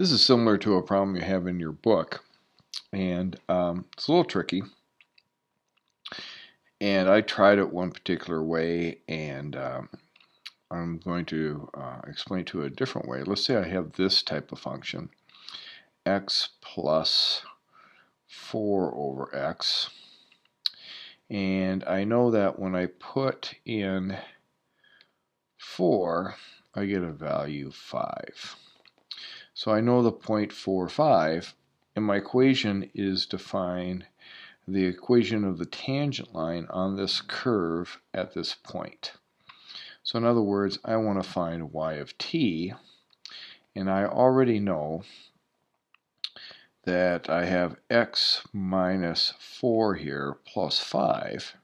This is similar to a problem you have in your book, and it's a little tricky. And I tried it one particular way, and I'm going to explain to it a different way. Let's say I have this type of function, x plus 4 over x. And I know that when I put in 4, I get a value 5. So I know the point 4,5, and my equation is to find the equation of the tangent line on this curve at this point. So in other words, I want to find y of t, and I already know that I have x minus 4 here plus 5,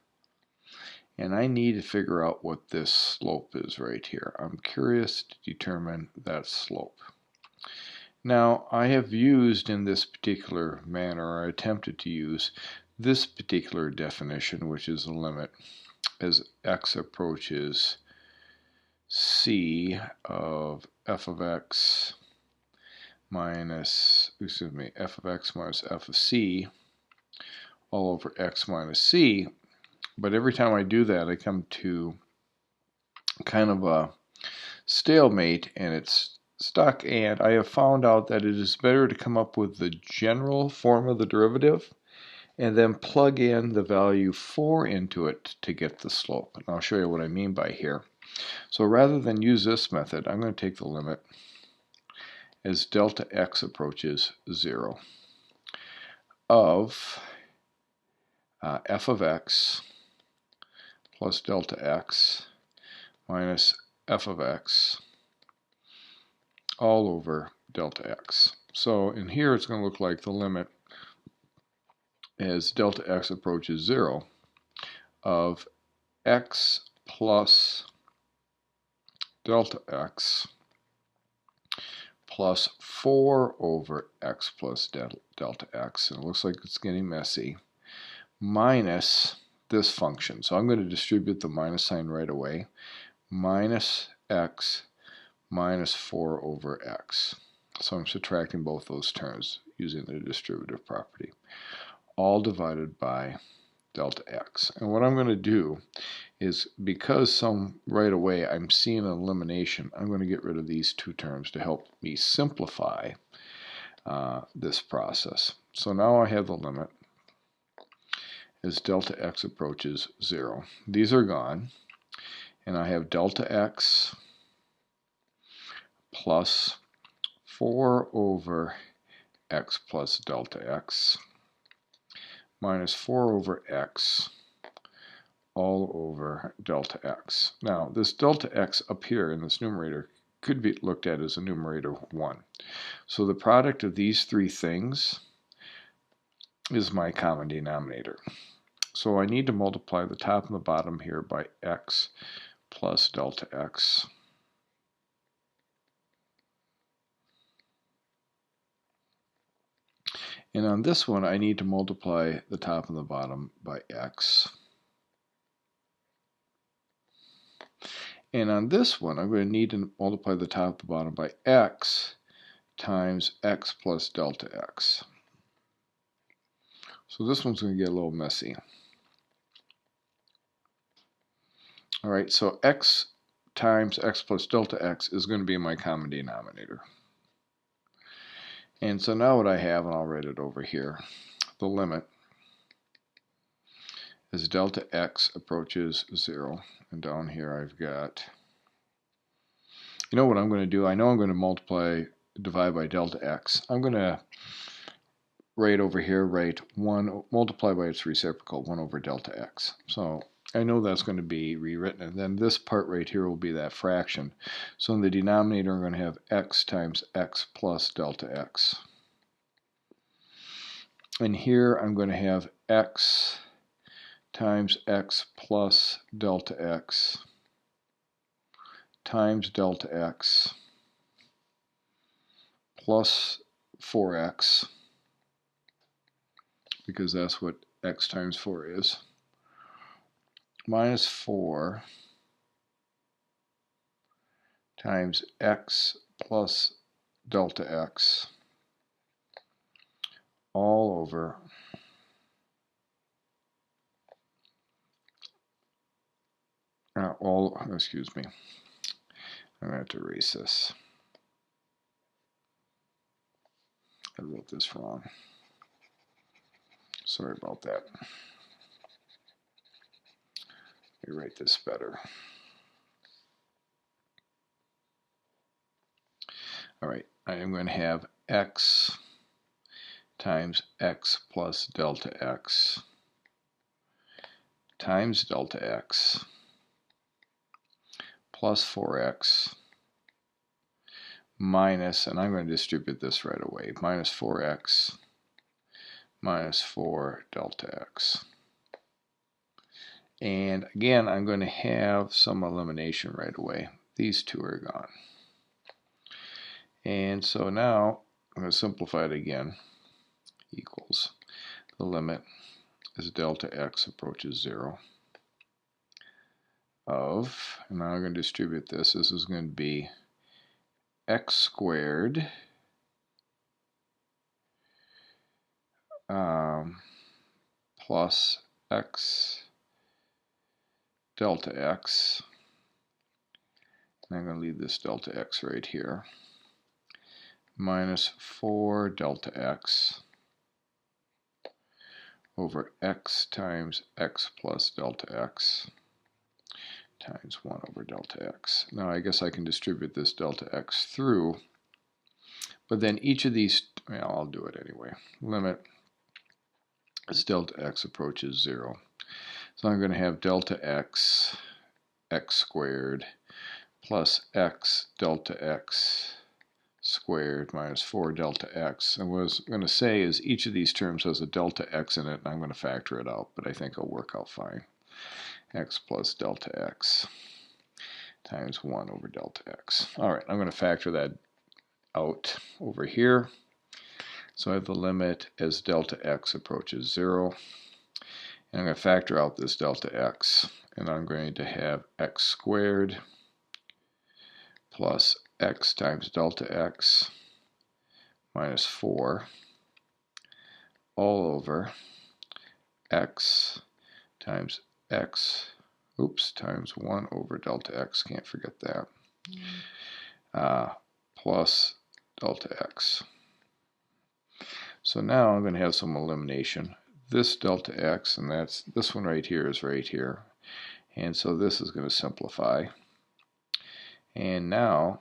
and I need to figure out what this slope is right here. I'm curious to determine that slope. Now, I have used in this particular manner, or attempted to use this particular definition, which is the limit as x approaches c of f of x minus, f of x minus f of c all over x minus c. But every time I do that, I come to kind of a stalemate, and it's stuck, and I have found out that it is better to come up with the general form of the derivative and then plug in the value 4 into it to get the slope. And I'll show you what I mean by here. So rather than use this method, I'm going to take the limit as delta x approaches 0 of f of x plus delta x minus f of x all over delta x. So in here it's going to look like the limit as delta x approaches 0 of x plus delta x plus 4 over x plus delta x, and it looks like it's getting messy, minus this function. So I'm going to distribute the minus sign right away, minus x minus 4 over x. So I'm subtracting both those terms using the distributive property, all divided by delta x. And what I'm going to do is, because right away I'm seeing an elimination, I'm going to get rid of these two terms to help me simplify this process. So now I have the limit as delta x approaches 0. These are gone, and I have delta x plus 4 over x plus delta x minus 4 over x all over delta x. Now, this delta x up here in this numerator could be looked at as a numerator 1. So the product of these three things is my common denominator. So I need to multiply the top and the bottom here by x plus delta x. And on this one, I need to multiply the top and the bottom by x. And on this one, I'm going to need to multiply the top and the bottom by x times x plus delta x. So this one's going to get a little messy. All right, so x times x plus delta x is going to be my common denominator. And so now what I have, and I'll write it over here, the limit as delta x approaches 0. And down here I've got, you know what I'm going to do? I know I'm going to divide by delta x. I'm going to write over here, multiply by its reciprocal, 1 over delta x. So I know that's going to be rewritten, and then this part right here will be that fraction. So in the denominator, I'm going to have x times x plus delta x. And here I'm going to have x times x plus delta x times delta x plus 4x, because that's what x times 4 is, minus 4 times x plus delta x all over excuse me, I'm going to have to erase this. I wrote this wrong. Sorry about that. Let me write this better. All right, I am going to have x times x plus delta x times delta x plus 4x minus, and I'm going to distribute this right away, minus 4x minus 4 delta x. And again, I'm going to have some elimination right away. These two are gone. And so now I'm going to simplify it again. Equals the limit as delta x approaches 0 of, and now I'm going to distribute this. This is going to be x squared plus x delta x. And I'm going to leave this delta x right here. Minus 4 delta x over x times x plus delta x times 1 over delta x. Now I guess I can distribute this delta x through, but then each of these, well, I'll do it anyway. Limit as delta x approaches 0. So I'm going to have delta x, x squared, plus x delta x squared minus 4 delta x. And what I was going to say is each of these terms has a delta x in it, and I'm going to factor it out, but I think it'll work out fine. X plus delta x times 1 over delta x. All right, I'm going to factor that out over here. So I have the limit as delta x approaches 0. And I'm going to factor out this delta x, and I'm going to have x squared plus x times delta x minus 4 all over x times x, times 1 over delta x, can't forget that, plus delta x. So now I'm going to have some elimination. This delta x, and that's this one right here, is right here. And so this is going to simplify. And now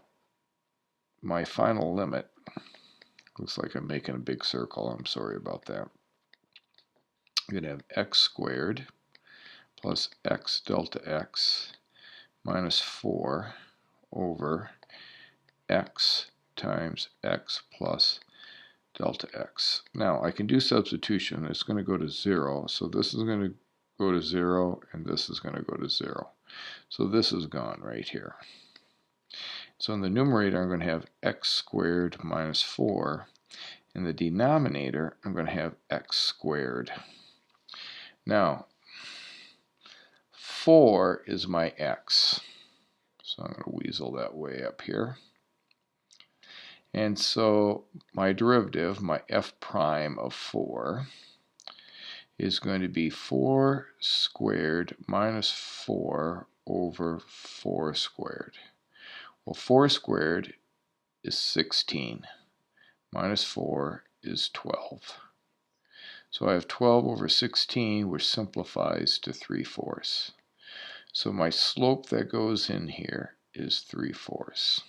my final limit, looks like I'm making a big circle, I'm sorry about that. I'm going to have x squared plus x delta x minus 4 over x times x plus delta x. Now I can do substitution. It's going to go to 0, so this is going to go to 0, and this is going to go to 0. So this is gone right here. So in the numerator I'm going to have x squared minus 4. In the denominator I'm going to have x squared. Now 4 is my x, so I'm going to weasel that way up here. And so my derivative, my f prime of 4, is going to be 4 squared minus 4 over 4 squared. Well, 4 squared is 16, minus 4 is 12. So I have 12 over 16, which simplifies to 3/4. So my slope that goes in here is 3/4.